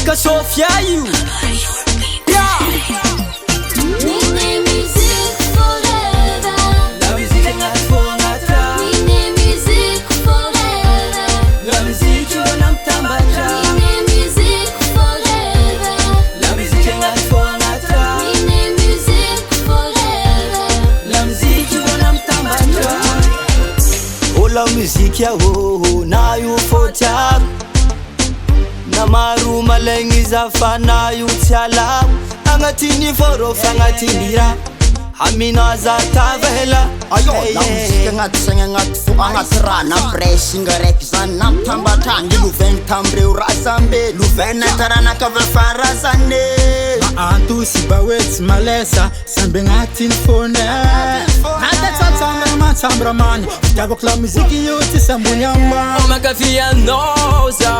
musique Sofia you. Yeah. La musique ya ho na yu fotia na maru malengi za fana yu tiala angatini foro fangatini rap amina za tavela ayo la musique ngat fu angatrana pressing rek zanam tambata ngilu ven tambre urasambe lu ven tarana ka farasane antu sibawet malesa sambe ngatin fone nata tsatsa ma tsambra man tabok la musique yo tisamunyamba magafia nozo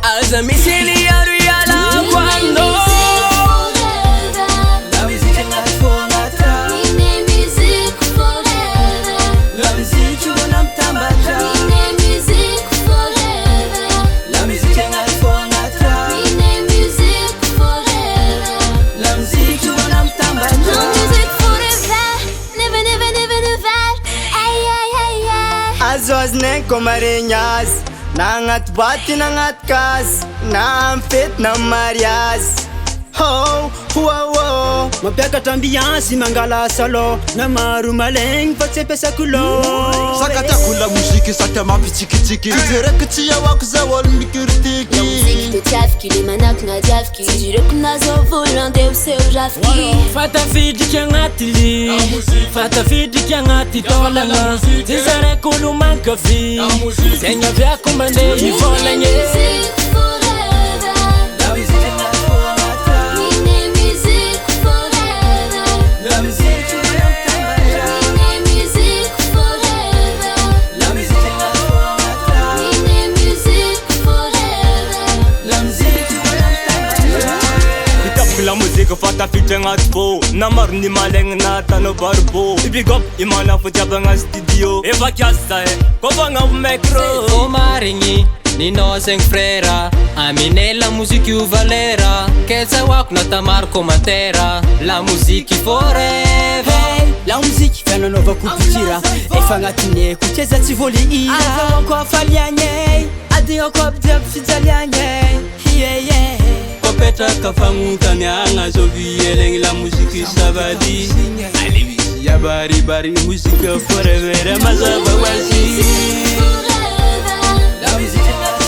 as misili ya riala quando Azos ne komarenyas nangat bati nangat kas nam fit na marias ho wow mapeka tambiansi mangala salo na maru maleng fatse pesa kulo sakata kula musique sata mapitiki direkti ya wakza wal mikirtiki la musique de tafki les manak na tafki direk na zo volante o seu jafki fata fidi kyangatili fata fidi kyangati tolanga zizare kulu mankafi senya vya kumande ivolanye la musique fata fitenga tpo na marni maleng na tano barbo big up imana futabanga studio eva kyasa kovanga micro o maringi nino seng frera amine la musique valera kesa wak na tamar komatera la musique forever hey, la musique fana nova kupitira efangatine kucheza tivoli ira kwa falianye adio kwa bdapfitalianye yeah Petra kafangu kanyanga Sofia lengi la musique sabadi alivisi ya bari musique forever mazaba wasi la musique